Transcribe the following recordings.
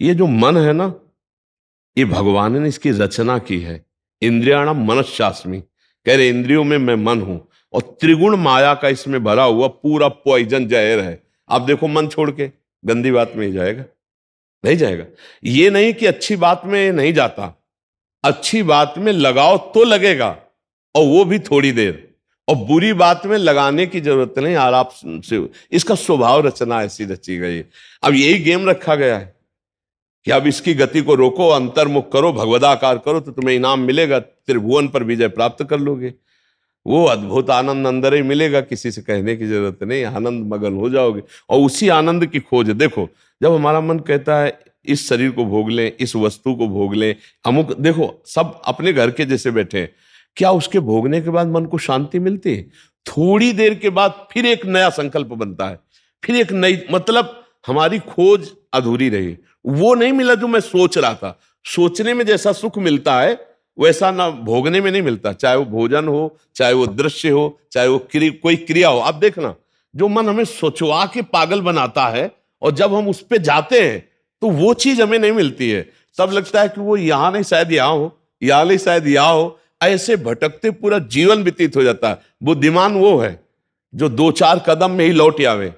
ये जो मन है ना, ये भगवान ने इसकी रचना की है। इंद्रियाणाम मनश्चास्मि, कह रहे इंद्रियों में मैं मन हूं, और त्रिगुण माया का इसमें भरा हुआ पूरा पॉइजन जहर है। आप देखो मन छोड़ के गंदी बात में ही जाएगा, नहीं जाएगा। ये नहीं कि अच्छी बात में नहीं जाता, अच्छी बात में लगाओ तो लगेगा, और वो भी थोड़ी देर। और बुरी बात में लगाने की जरूरत नहीं, आराम से। इसका स्वभाव रचना ऐसी रची गई है। अब यही गेम रखा गया है कि अब इसकी गति को रोको, अंतर्मुख करो, भगवदाकार करो, तो तुम्हें इनाम मिलेगा, त्रिभुवन पर विजय प्राप्त कर लोगे। वो अद्भुत आनंद अंदर ही मिलेगा, किसी से कहने की जरूरत नहीं, आनंद मगन हो जाओगे। और उसी आनंद की खोज देखो, जब हमारा मन कहता है इस शरीर को भोग लें, इस वस्तु को भोग लें, अमुक, देखो सब अपने घर के जैसे बैठे हैं, क्या उसके भोगने के बाद मन को शांति मिलती है? थोड़ी देर के बाद फिर एक नया संकल्प बनता है, फिर एक नई, मतलब हमारी खोज अधूरी रही। वो नहीं मिला जो मैं सोच रहा था। सोचने में जैसा सुख मिलता है वैसा ना भोगने में नहीं मिलता, चाहे वो भोजन हो, चाहे वो दृश्य हो, चाहे वो कोई क्रिया हो। आप देखना, जो मन हमें सोचवा के पागल बनाता है, और जब हम उस पे जाते हैं तो वो चीज हमें नहीं मिलती है। तब लगता है कि वो यहां नहीं, शायद यहां हो, यहां नहीं, शायद यहां हो। ऐसे भटकते पूरा जीवन व्यतीत हो जाता है। बुद्धिमान वो है जो दो चार कदम में ही लौट आवे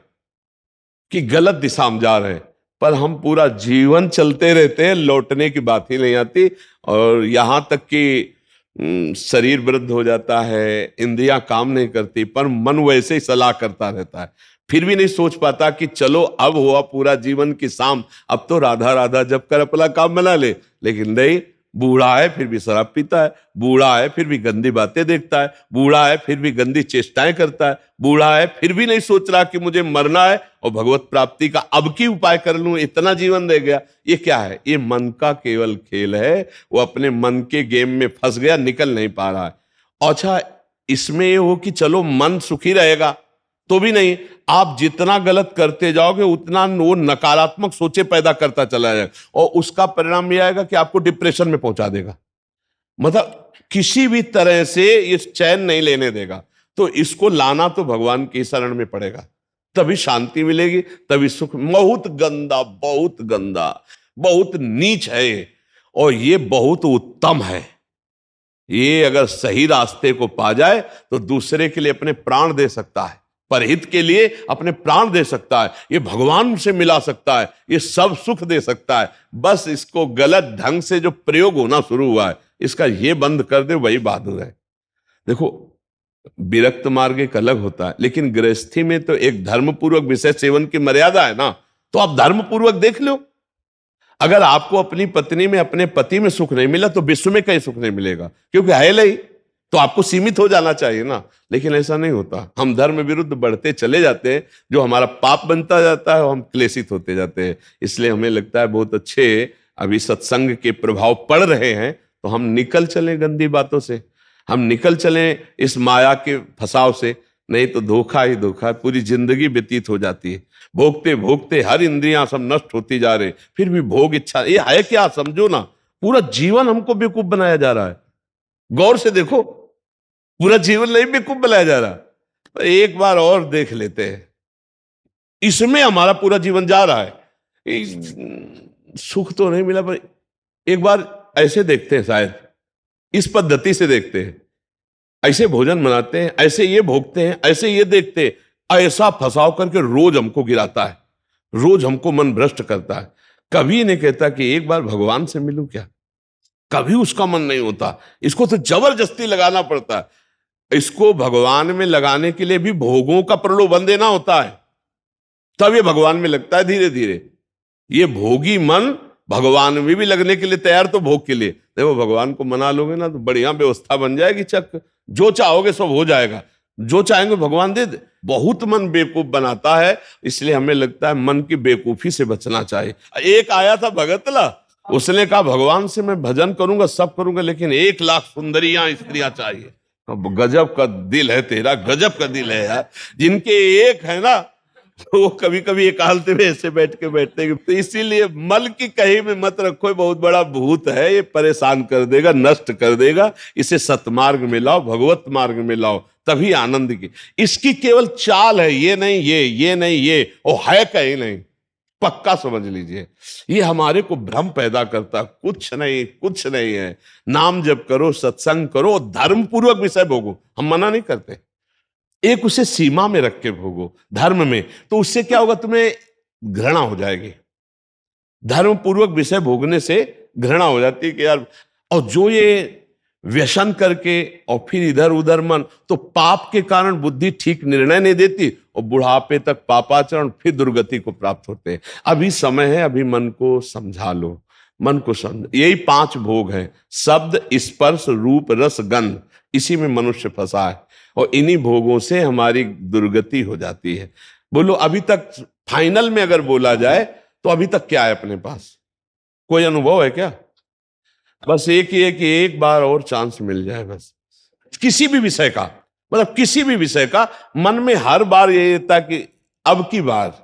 कि गलत दिशा में जा रहे हैं, पर हम पूरा जीवन चलते रहते हैं, लौटने की बात ही नहीं आती। और यहां तक कि शरीर वृद्ध हो जाता है, इंद्रियां काम नहीं करती, पर मन वैसे ही सलाह करता रहता है। फिर भी नहीं सोच पाता कि चलो अब हुआ पूरा जीवन की शाम, अब तो राधा राधा जब कर अपना काम बना ले। लेकिन नहीं, बूढ़ा है फिर भी शराब पीता है, बूढ़ा है फिर भी गंदी बातें देखता है, बूढ़ा है फिर भी गंदी चेष्टाएं करता है, बूढ़ा है फिर भी नहीं सोच रहा कि मुझे मरना है और भगवत प्राप्ति का अब की उपाय कर लूं, इतना जीवन रह गया। ये क्या है? ये मन का केवल खेल है। वो अपने मन के गेम में फंस गया, निकल नहीं पा रहा है। अच्छा, इसमें ये हो कि चलो मन सुखी रहेगा, तो भी नहीं। आप जितना गलत करते जाओगे उतना वो नकारात्मक सोचे पैदा करता चला जाएगा, और उसका परिणाम यह आएगा कि आपको डिप्रेशन में पहुंचा देगा। मतलब किसी भी तरह से ये चैन नहीं लेने देगा। तो इसको लाना तो भगवान की शरण में पड़ेगा, तभी शांति मिलेगी, तभी सुख। बहुत गंदा, बहुत गंदा, बहुत नीच है ये, और ये बहुत उत्तम है। ये अगर सही रास्ते को पा जाए तो दूसरे के लिए अपने प्राण दे सकता है, परहित के लिए अपने प्राण दे सकता है, ये भगवान से मिला सकता है, ये सब सुख दे सकता है। बस इसको गलत ढंग से जो प्रयोग होना शुरू हुआ है, इसका ये बंद कर दे, वही बहादुर है। देखो, विरक्त मार्ग एक अलग होता है, लेकिन गृहस्थी में तो एक धर्मपूर्वक विषय सेवन की मर्यादा है ना। तो आप धर्मपूर्वक देख लो, अगर आपको अपनी पत्नी में, अपने पति में सुख नहीं मिला तो विश्व में कहीं सुख नहीं मिलेगा, क्योंकि है नहीं। तो आपको सीमित हो जाना चाहिए ना, लेकिन ऐसा नहीं होता। हम धर्म विरुद्ध बढ़ते चले जाते हैं, जो हमारा पाप बनता जाता है और हम क्लेशित होते जाते हैं। इसलिए हमें लगता है बहुत अच्छे अभी सत्संग के प्रभाव पड़ रहे हैं, तो हम निकल चलें गंदी बातों से, हम निकल चलें इस माया के फसाव से। नहीं तो धोखा ही धोखा, पूरी जिंदगी व्यतीत हो जाती है। भोगते भोगते हर इंद्रियां सब नष्ट होती जा रही, फिर भी भोग इच्छा, ये है क्या? समझो ना, पूरा जीवन हमको बेवकूफ बनाया जा रहा है। गौर से देखो, पूरा जीवन नहीं बेवकूफ बनाया जा रहा। तो एक बार और देख लेते हैं, इसमें हमारा पूरा जीवन जा रहा है। सुख तो नहीं मिला, पर एक बार ऐसे देखते हैं, शायद इस पद्धति से देखते हैं, ऐसे भोजन बनाते हैं, ऐसे ये भोगते हैं, ऐसे ये देखते हैं, ऐसा फंसाव करके रोज हमको गिराता है, रोज हमको मन भ्रष्ट करता है। कभी नहीं कहता कि एक बार भगवान से मिलूं क्या, कभी उसका मन नहीं होता। इसको तो जबरदस्ती लगाना पड़ता है। इसको भगवान में लगाने के लिए भी भोगों का प्रलोभन देना होता है, तब ये भगवान में लगता है धीरे धीरे। ये भोगी मन भगवान में भी लगने के लिए तैयार, तो भोग के लिए देखो, भगवान को मना लोगे ना तो बढ़िया व्यवस्था बन जाएगी, चक जो चाहोगे सब हो जाएगा, जो चाहेंगे भगवान दे दे। बहुत मन बेवकूफ बनाता है, इसलिए हमें लगता है मन की बेवकूफी से बचना चाहिए। एक आया था भगतला, उसने कहा भगवान से मैं भजन करूंगा, सब करूंगा, लेकिन 1 लाख सुंदरियां स्त्रियां चाहिए। अब गजब का दिल है तेरा, गजब का दिल है यार। जिनके एक है ना, तो वो कभी कभी एकांत में ऐसे बैठ के बैठते हैं। तो इसीलिए मल की कहीं में मत रखो, बहुत बड़ा भूत है, ये परेशान कर देगा, नष्ट कर देगा। इसे सतमार्ग में लाओ, भगवत मार्ग में लाओ, तभी आनंद की। इसकी केवल चाल है, ये नहीं ये नहीं ये, वो है कहीं नहीं। पक्का समझ लीजिए। ये हमारे को भ्रम पैदा करता, कुछ नहीं, कुछ नहीं है। नाम जप करो, सत्संग करो, धर्म पूर्वक विषय भोगो, हम मना नहीं करते, एक उसे सीमा में रख के भोगो धर्म में, तो उससे क्या होगा, तुम्हें घृणा हो जाएगी। धर्म पूर्वक विषय भोगने से घृणा हो जाती है कि यार, और जो ये व्यसन करके और फिर इधर उधर मन, तो पाप के कारण बुद्धि ठीक निर्णय नहीं देती और बुढ़ापे तक पापाचरण, फिर दुर्गति को प्राप्त होते हैं। अभी समय है, अभी मन को समझा लो, मन को समझ, यही 5 भोग हैं, शब्द, स्पर्श, रूप, रस, गंध, इसी में मनुष्य फंसा है और इन्हीं भोगों से हमारी दुर्गति हो जाती है। बोलो अभी तक फाइनल में अगर बोला जाए तो अभी तक क्या है अपने पास, कोई अनुभव है क्या? बस एक ही है कि एक बार और चांस मिल जाए, बस किसी भी विषय का, मतलब किसी भी विषय का, मन में हर बार ये रहता कि अब की बार,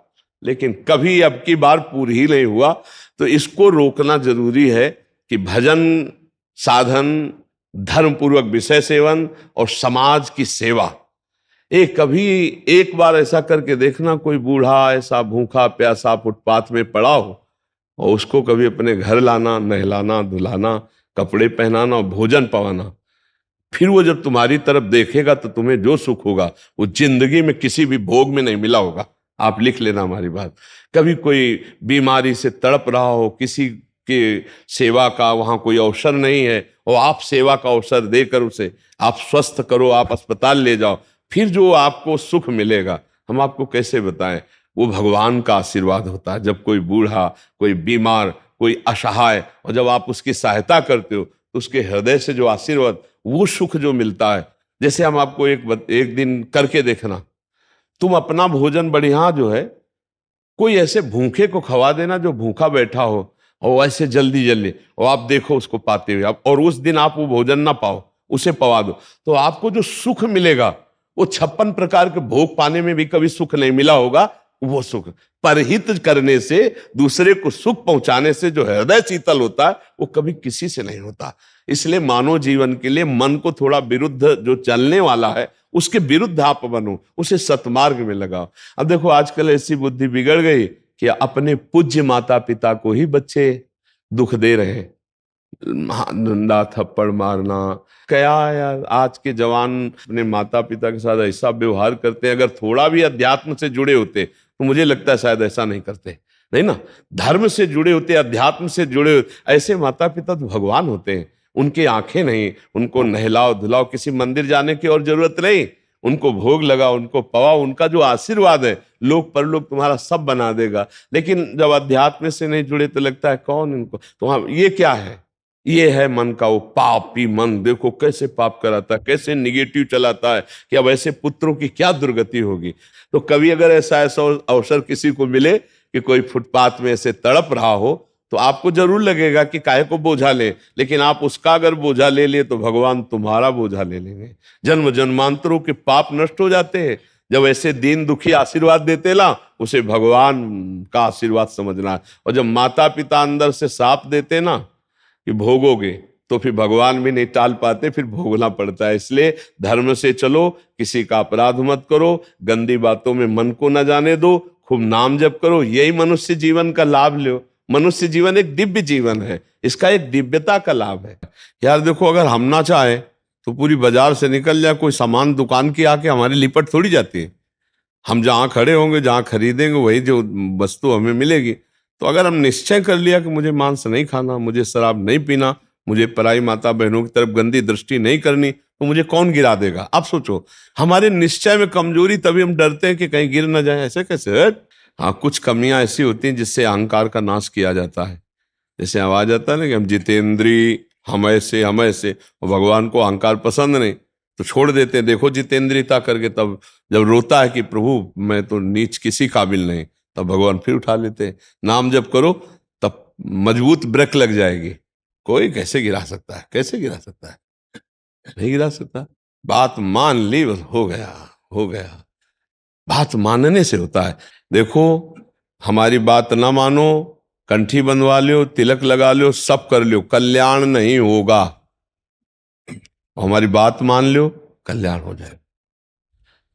लेकिन कभी अब की बार पूरी ही नहीं हुआ। तो इसको रोकना जरूरी है कि भजन, साधन, धर्म पूर्वक विषय सेवन और समाज की सेवा। कभी एक बार ऐसा करके देखना, कोई बूढ़ा ऐसा भूखा प्यासा फुटपाथ में पड़ा हो और उसको कभी अपने घर लाना, नहलाना, धुलाना, कपड़े पहनाना और भोजन पवाना, फिर वो जब तुम्हारी तरफ देखेगा तो तुम्हें जो सुख होगा वो जिंदगी में किसी भी भोग में नहीं मिला होगा। आप लिख लेना हमारी बात। कभी कोई बीमारी से तड़प रहा हो, किसी के सेवा का वहां कोई अवसर नहीं है और आप सेवा का अवसर देकर उसे आप स्वस्थ करो, आप अस्पताल ले जाओ, फिर जो आपको सुख मिलेगा हम आपको कैसे बताएं। वो भगवान का आशीर्वाद होता है। जब कोई बूढ़ा, कोई बीमार, कोई असहाय, और जब आप उसकी सहायता करते हो तो उसके हृदय से जो आशीर्वाद, वो सुख जो मिलता है। जैसे हम आपको एक दिन करके देखना, तुम अपना भोजन बढ़िया जो है, कोई ऐसे भूखे को खवा देना जो भूखा बैठा हो, और ऐसे जल्दी जल्दी, और आप देखो उसको पाते हुए, और उस दिन आप वो भोजन ना पाओ, उसे पवा दो, तो आपको जो सुख मिलेगा वो 56 प्रकार के भोग पाने में भी कभी सुख नहीं मिला होगा। वो सुख परहित करने से, दूसरे को सुख पहुंचाने से जो हृदय शीतल होता है वो कभी किसी से नहीं होता। इसलिए मानव जीवन के लिए मन को थोड़ा विरुद्ध जो चलने वाला है उसके विरुद्ध आप बनो, उसे सतमार्ग में लगाओ। अब देखो आजकल ऐसी बुद्धि बिगड़ गई कि अपने पूज्य माता पिता को ही बच्चे दुख दे रहे हैं, डंडा थप्पड़ मारना। क्या यार, आज के जवान अपने माता पिता के साथ ऐसा व्यवहार करते हैं। अगर थोड़ा भी अध्यात्म से जुड़े होते तो मुझे लगता है शायद ऐसा नहीं करते, नहीं ना। धर्म से जुड़े होते, अध्यात्म से जुड़े होते, ऐसे माता पिता तो भगवान होते हैं। उनकी आंखें नहीं, उनको नहलाओ धुलाओ, किसी मंदिर जाने की और जरूरत नहीं, उनको भोग लगाओ, उनको पवाओ, उनका जो आशीर्वाद है लोक परलोक तुम्हारा सब बना देगा। लेकिन जब अध्यात्म से नहीं जुड़े तो लगता है कौन इनको, तो हाँ, ये क्या है, ये है मन का वो पापी मन। देखो कैसे पाप कराता है, कैसे निगेटिव चलाता है कि अब ऐसे पुत्रों की क्या दुर्गति होगी। तो कभी अगर ऐसा अवसर किसी को मिले कि कोई फुटपाथ में ऐसे तड़प रहा हो, तो आपको जरूर लगेगा कि काहे को बोझा ले, लेकिन आप उसका अगर बोझा ले लिए तो भगवान तुम्हारा बोझा ले लेंगे। जन्म जन्मांतरों के पाप नष्ट हो जाते हैं जब ऐसे दीन दुखी आशीर्वाद देते ना, उसे भगवान का आशीर्वाद समझना। और जब माता पिता अंदर से साप देते ना कि भोगोगे, तो फिर भगवान भी नहीं टाल पाते, फिर भोगना पड़ता है। इसलिए धर्म से चलो, किसी का अपराध मत करो, गंदी बातों में मन को न जाने दो, खूब नाम जप करो, यही मनुष्य जीवन का लाभ लो। मनुष्य जीवन एक दिव्य जीवन है, इसका एक दिव्यता का लाभ है। यार देखो, अगर हम ना चाहे तो पूरी बाजार से निकल जाए कोई सामान, दुकान की आके हमारी लिपट थोड़ी जाती है। हम जहाँ खड़े होंगे, जहाँ खरीदेंगे, वही जो वस्तु हमें मिलेगी। तो अगर हम निश्चय कर लिया कि मुझे मांस नहीं खाना, मुझे शराब नहीं पीना, मुझे पराई माता बहनों की तरफ गंदी दृष्टि नहीं करनी, तो मुझे कौन गिरा देगा? आप सोचो, हमारे निश्चय में कमजोरी, तभी हम डरते हैं कि कहीं गिर ना जाए। ऐसे कैसे? हाँ, कुछ कमियां ऐसी होती हैं जिससे अहंकार का नाश किया जाता है। जैसे आवाज आता है ना कि हम जितेंद्री, हम ऐसे, हम ऐसे, और भगवान को अहंकार पसंद नहीं तो छोड़ देते हैं। देखो जितेंद्रियता करके, तब जब रोता है कि प्रभु मैं तो नीच किसी काबिल नहीं, तब भगवान फिर उठा लेते हैं। नाम जब करो तब मजबूत ब्रेक लग जाएगी। कोई कैसे गिरा सकता है? कैसे गिरा सकता है? नहीं गिरा सकता। बात मान ली, बस हो गया, हो गया। बात मानने से होता है। देखो, हमारी बात ना मानो, कंठी बंधवा लो, तिलक लगा लो, सब कर लो, कल्याण नहीं होगा। हमारी बात मान लो, कल्याण हो जाए।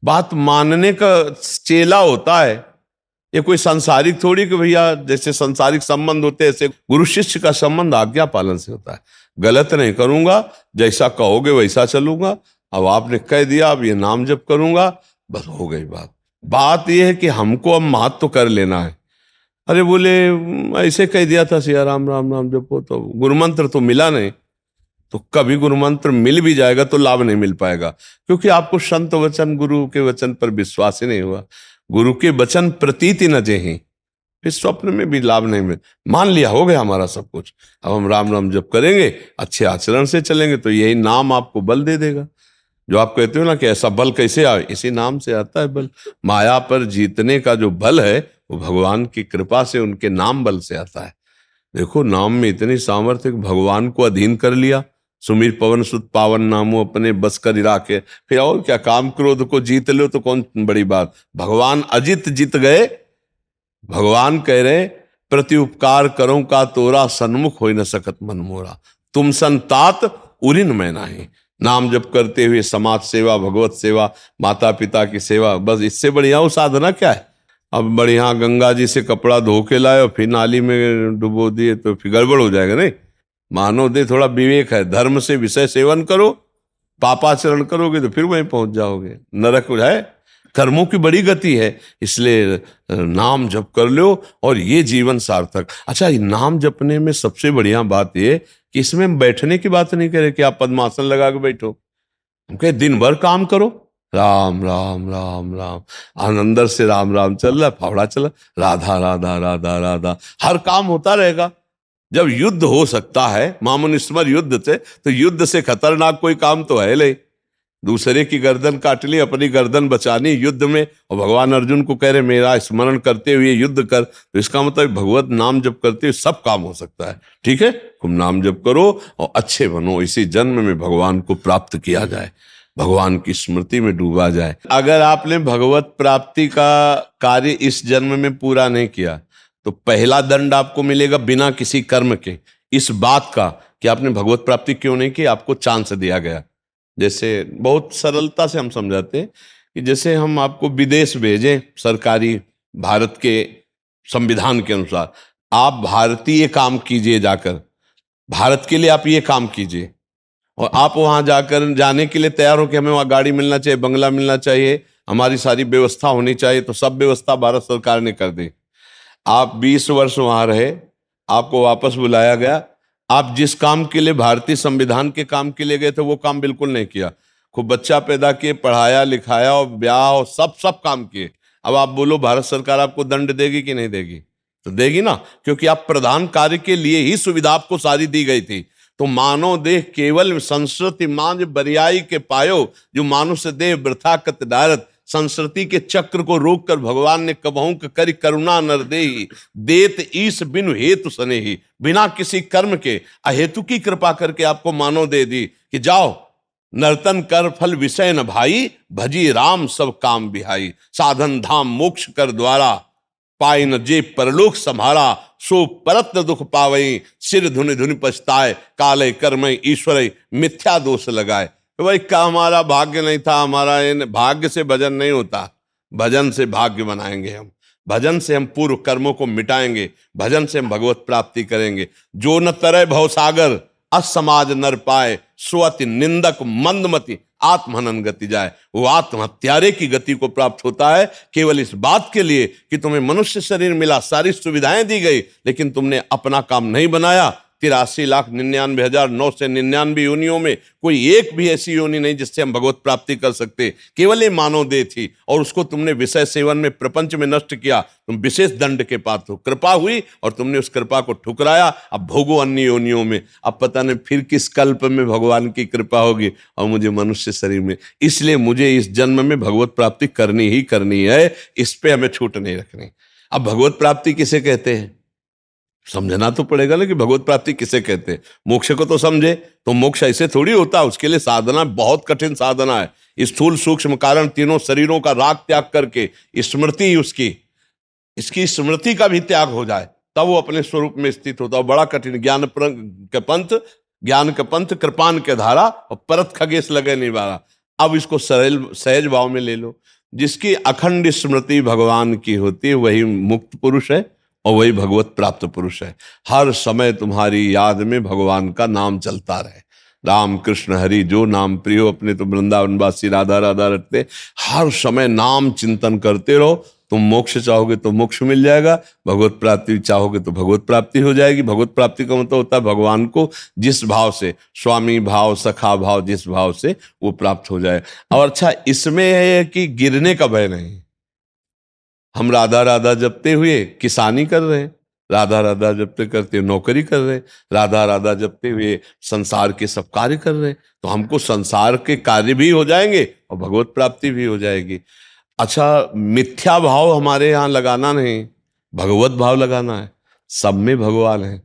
बात मानने का चेला होता है ये कोई सांसारिक थोड़ी कि भैया जैसे सांसारिक संबंध होते हैं ऐसे गुरु शिष्य का संबंध आज्ञा पालन से होता है। गलत नहीं करूंगा, जैसा कहोगे वैसा चलूंगा। अब आपने कह दिया, अब ये नाम जप करूंगा, बस हो गई बात। बात यह है कि हमको अब महत्व तो कर लेना है। अरे बोले ऐसे कह दिया था सिया राम राम राम जपो, तो गुरु मंत्र तो मिला नहीं। तो कभी गुरु मंत्र मिल भी जाएगा तो लाभ नहीं मिल पाएगा, क्योंकि आपको संत वचन गुरु के वचन पर विश्वास ही नहीं हुआ। गुरु के वचन प्रतीति न जेहि, फिर स्वप्न में भी लाभ नहीं मिल। मान लिया हो गया हमारा सब कुछ, अब हम राम राम जप करेंगे, अच्छे आचरण से चलेंगे तो यही नाम आपको बल दे देगा। जो आप कहते हो ना कि ऐसा बल कैसे आए, इसी नाम से आता है बल। माया पर जीतने का जो बल है वो भगवान की कृपा से, उनके नाम बल से आता है। देखो नाम में इतनी सामर्थ्य, भगवान को अधीन कर लिया। सुमीर पवन सुत पावन नामो अपने बस कर राखे, फिर और क्या, काम क्रोध को जीत लो तो कौन बड़ी बात। भगवान अजित जीत गए। भगवान कह रहे प्रति उपकार करो का तोरा, सन्मुख हो न सकत मन मोरा, तुम संतात उरिन मैं नाही। नाम जप करते हुए समाज सेवा, भगवत सेवा, माता पिता की सेवा, बस इससे बढ़िया वो साधना क्या है। अब बढ़िया गंगा जी से कपड़ा धो के लाए और फिर नाली में डुबो दिए तो फिर गड़बड़ हो जाएगा। नहीं, मानव दे थोड़ा विवेक है, धर्म से विषय सेवन करो, पापाचरण करोगे तो फिर वहीं पहुंच जाओगे, नरक हो जाए। कर्मों की बड़ी गति है, इसलिए नाम जप कर लो और ये जीवन सार्थक। अच्छा, नाम जपने में सबसे बढ़िया बात ये कि इसमें हम बैठने की बात नहीं करें कि आप पद्मासन लगा के बैठो। हम कहे दिन भर काम करो, राम राम राम राम, अंदर से राम राम चल रहा, फावड़ा चला, राधा राधा राधा राधा, हर काम होता रहेगा। जब युद्ध हो सकता है मामुनिस्मर युद्ध से, तो युद्ध से खतरनाक कोई काम तो है नहीं। दूसरे की गर्दन काट ली, अपनी गर्दन बचानी युद्ध में, और भगवान अर्जुन को कह रहे मेरा स्मरण करते हुए युद्ध कर, तो इसका मतलब भगवत नाम जप करते हुए सब काम हो सकता है। ठीक है, तुम नाम जप करो और अच्छे बनो, इसी जन्म में भगवान को प्राप्त किया जाए, भगवान की स्मृति में डूबा जाए। अगर आपने भगवत प्राप्ति का कार्य इस जन्म में पूरा नहीं किया तो पहला दंड आपको मिलेगा बिना किसी कर्म के, इस बात का कि आपने भगवत प्राप्ति क्यों नहीं की, आपको चांस दिया गया। जैसे बहुत सरलता से हम समझाते हैं कि जैसे हम आपको विदेश भेजें सरकारी, भारत के संविधान के अनुसार, आप भारतीय काम कीजिए, जाकर भारत के लिए आप ये काम कीजिए, और आप वहां जाकर जाने के लिए तैयार हो कि हमें वहां गाड़ी मिलना चाहिए, बंगला मिलना चाहिए, हमारी सारी व्यवस्था होनी चाहिए, तो सब व्यवस्था भारत सरकार ने कर दी। आप 20 वर्ष वहां रहे, आपको वापस बुलाया गया, आप जिस काम के लिए भारतीय संविधान के काम के लिए गए थे वो काम बिल्कुल नहीं किया, खूब बच्चा पैदा किए, पढ़ाया लिखाया और ब्याह और सब काम किए। अब आप बोलो भारत सरकार आपको दंड देगी कि नहीं देगी? तो देगी ना, क्योंकि आप प्रधान कार्य के लिए ही सुविधा आपको सारी दी गई थी। तो मानव देह केवल संस्कृति मांझ बरियाई के पायो, जो मानुष देह वृथा कत डारत, संस्कृति के चक्र को रोककर भगवान ने कबहू करि करुणा नर देहि, देत ईश बिनु हेतु सनेहि, बिना किसी कर्म के अहेतु की कृपा करके आपको मानव दे दी कि जाओ नर्तन कर फल विषय न भाई, भजी राम सब काम बिहाई, साधन धाम मोक्ष कर द्वारा, पाई न जे परलोक संभारा, सो परत न दुख पावई, सिर धुनि धुनि पछताए, काले कर्मय ईश्वर मिथ्या दोष लगाए। तो भाई का हमारा भाग्य नहीं था, हमारा भाग्य से भजन नहीं होता, भजन से भाग्य बनाएंगे हम, भजन से हम पूर्व कर्मों को मिटाएंगे, भजन से हम भगवत प्राप्ति करेंगे। जो न तरय भवसागर असमाज नर पाए, स्वति निंदक मंदमति आत्महनन गति जाए। वो आत्महत्यारे की गति को प्राप्त होता है केवल इस बात के लिए कि तुम्हें मनुष्य शरीर मिला, सारी सुविधाएं दी गई, लेकिन तुमने अपना काम नहीं बनाया। 83,99,999 योनियों में कोई एक भी ऐसी योनि नहीं जिससे हम भगवत प्राप्ति कर सकते, केवल ये मानव देह थी, और उसको तुमने विषय सेवन में प्रपंच में नष्ट किया, तुम विशेष दंड के पात्र हो। कृपा हुई और तुमने उस कृपा को ठुकराया, अब भोगो अन्य योनियों में। अब पता नहीं फिर किस कल्प में भगवान की कृपा होगी और मुझे मनुष्य शरीर में, इसलिए मुझे इस जन्म में भगवत प्राप्ति करनी ही करनी है, इस पे हमें छूट नहीं रखनी। अब भगवत प्राप्ति किसे कहते हैं समझना तो पड़ेगा ना, कि भगवत प्राप्ति किसे कहते हैं। मोक्ष को तो समझे, तो मोक्ष ऐसे थोड़ी होता, उसके लिए साधना बहुत कठिन साधना है। स्थूल सूक्ष्म कारण तीनों शरीरों का राग त्याग करके स्मृति उसकी, इसकी स्मृति का भी त्याग हो जाए, तब वो अपने स्वरूप में स्थित होता है। बड़ा कठिन, ज्ञान के पंथ कृपान के धारा, और परत खगेश लगे निवारा। अब इसको सरल सहज भाव में ले लो। जिसकी अखंड स्मृति भगवान की होती है वही मुक्त पुरुष है और वही भगवत प्राप्त पुरुष है। हर समय तुम्हारी याद में भगवान का नाम चलता रहे। राम कृष्ण हरि जो नाम प्रियो, अपने तो वृंदावनवासी राधा राधा रटते। हर समय नाम चिंतन करते रहो। तुम मोक्ष चाहोगे तो मोक्ष मिल जाएगा, भगवत प्राप्ति चाहोगे तो भगवत प्राप्ति हो जाएगी। भगवत प्राप्ति का मतलब होता है भगवान को जिस भाव से, स्वामी भाव, सखा भाव, जिस भाव से वो प्राप्त हो जाए। और अच्छा, इसमें है कि गिरने का भय नहीं। हम राधा राधा जपते हुए किसानी कर रहे हैं, राधा राधा जपते करते नौकरी कर रहे हैं, राधा राधा जपते हुए संसार के सब कार्य कर रहे हैं, तो हमको संसार के कार्य भी हो जाएंगे और भगवत प्राप्ति भी हो जाएगी। अच्छा, मिथ्या भाव हमारे यहाँ लगाना नहीं, भगवत भाव लगाना है। सब में भगवान है,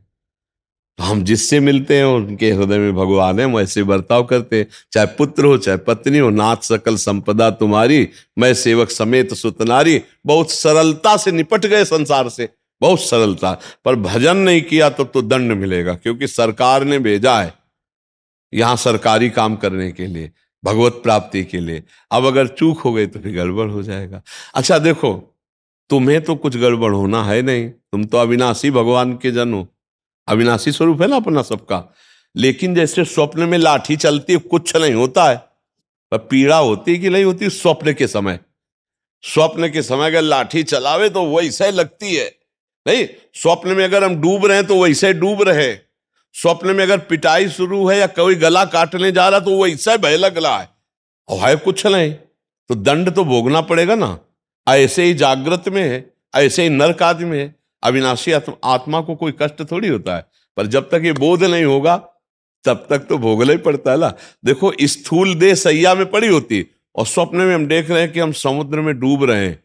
तो हम जिससे मिलते हैं उनके हृदय में भगवान है, हम ऐसे बर्ताव करते हैं। चाहे पुत्र हो चाहे पत्नी हो, नाथ सकल संपदा तुम्हारी, मैं सेवक समेत सुतनारी। बहुत सरलता से निपट गए संसार से, बहुत सरलता। पर भजन नहीं किया तो दंड मिलेगा, क्योंकि सरकार ने भेजा है यहां सरकारी काम करने के लिए, भगवत प्राप्ति के लिए। अब अगर चूक हो गई तो फिर गड़बड़ हो जाएगा। अच्छा देखो, तुम्हें तो कुछ गड़बड़ होना है नहीं, तुम तो अविनाशी भगवान के जन हो, अविनाशी स्वरूप है ना अपना सबका। लेकिन जैसे स्वप्न में लाठी चलती है, कुछ नहीं होता है, पर पीड़ा होती कि नहीं होती स्वप्न के समय। स्वप्न के समय अगर लाठी चलावे तो वैसे लगती है, नहीं। स्वप्न में अगर हम डूब रहे हैं तो वैसे डूब रहे। स्वप्न में अगर पिटाई शुरू है या कोई गला काटने जा रहा तो वैसे भय लग रहा है, और है कुछ नहीं, तो दंड तो भोगना पड़ेगा ना। ऐसे ही जागृत में है, ऐसे ही नरक आदि में है। अविनाशी आत्मा को कोई कष्ट थोड़ी होता है, पर जब तक ये बोध नहीं होगा तब तक तो भोगना ही पड़ता है ना। देखो, स्थूल देह सैया में पड़ी होती और स्वप्न में हम देख रहे हैं कि हम समुद्र में डूब रहे हैं।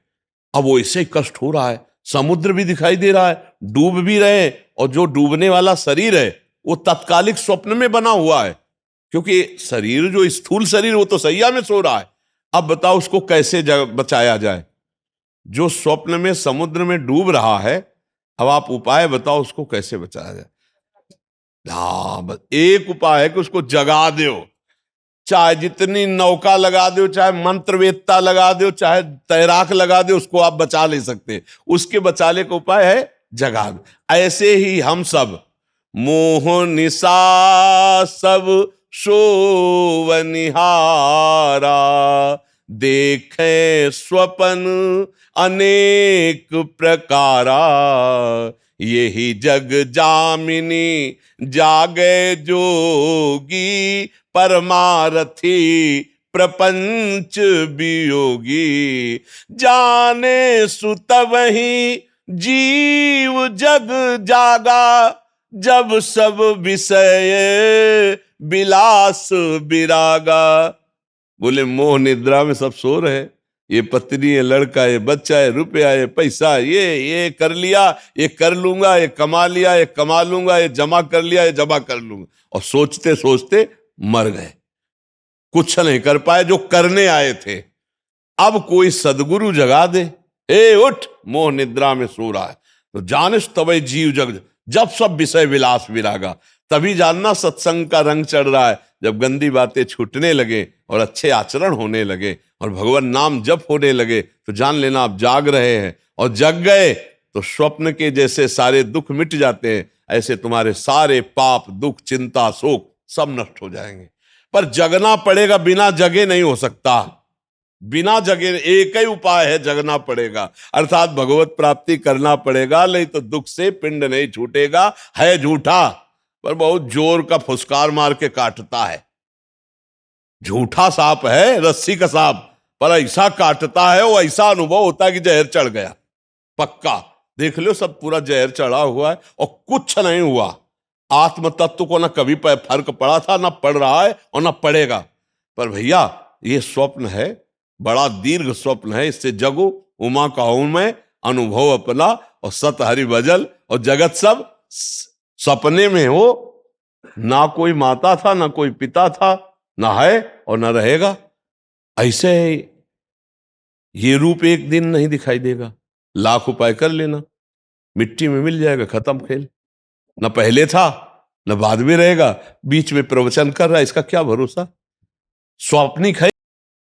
अब वो ऐसे ही कष्ट हो रहा है, समुद्र भी दिखाई दे रहा है, डूब भी रहे हैं, और जो डूबने वाला शरीर है वो तत्कालिक स्वप्न में बना हुआ है, क्योंकि शरीर जो स्थूल शरीर वो तो सैया में सो रहा है। अब बताओ उसको कैसे बचाया जाए। जो स्वप्न में समुद्र में डूब रहा है, अब आप उपाय बताओ उसको कैसे बचाया जाए। हाँ, बस एक उपाय है कि उसको जगा दो। चाहे जितनी नौका लगा दो, चाहे मंत्रवेत्ता लगा दो, चाहे तैराक लगा दो, उसको आप बचा नहीं सकते। उसके बचाने का उपाय है जगा दो। ऐसे ही हम सब मोह निशा सब सोवनिहारा, देखे स्वप्न अनेक प्रकारा, यही जग जामिनी जागे जोगी, परमारथी प्रपंच वियोगी, जाने सुत वही जीव जग जागा, जब सब विषय विलास विरागा। बोले मोह निद्रा में सब सो रहे, ये पत्नी है, लड़का है, बच्चा है, रुपया है, पैसा, ये कर लिया, ये कर लूंगा, ये कमा लिया, ये कमा लूंगा, ये जमा कर लिया, ये जमा कर लूंगा, और सोचते सोचते मर गए, कुछ नहीं कर पाए जो करने आए थे। अब कोई सदगुरु जगा दे, ए उठ, मोह निद्रा में सो रहा है, तो जानिस तबै जीव जग, जब सब विषय विलास विरागा। तभी जानना सत्संग का रंग चढ़ रहा है, जब गंदी बातें छूटने लगे और अच्छे आचरण होने लगे और भगवान नाम जप होने लगे, तो जान लेना आप जाग रहे हैं। और जग गए तो स्वप्न के जैसे सारे दुख मिट जाते हैं, ऐसे तुम्हारे सारे पाप, दुख, चिंता, शोक सब नष्ट हो जाएंगे। पर जगना पड़ेगा, बिना जगे नहीं हो सकता। बिना जगे एक ही उपाय है, जगना पड़ेगा, अर्थात भगवत प्राप्ति करना पड़ेगा, नहीं तो दुख से पिंड नहीं छूटेगा। है झूठा, पर बहुत जोर का फुसकार मार के काटता है। झूठा सांप है, रस्सी का सांप, पर ऐसा काटता है, वो ऐसा अनुभव होता है कि जहर चढ़ गया, पक्का। देख लो, सब पूरा जहर चढ़ा हुआ है और कुछ नहीं हुआ। आत्म तत्व को ना कभी फर्क पड़ा था, ना पड़ रहा है और ना पड़ेगा। पर भैया ये स्वप्न है, बड़ा दीर्घ स्वप्न है, इससे जगो, उमा कहूं मैं अनुभव अपना, और सत हरि भजल, और जगत सब सपने में हो। ना कोई माता था, ना कोई पिता था, ना है और ना रहेगा। ऐसे ये रूप एक दिन नहीं दिखाई देगा, लाख उपाय कर लेना, मिट्टी में मिल जाएगा, खत्म खेल। ना पहले था ना बाद में रहेगा, बीच में प्रवचन कर रहा है, इसका क्या भरोसा। स्वप्निक है।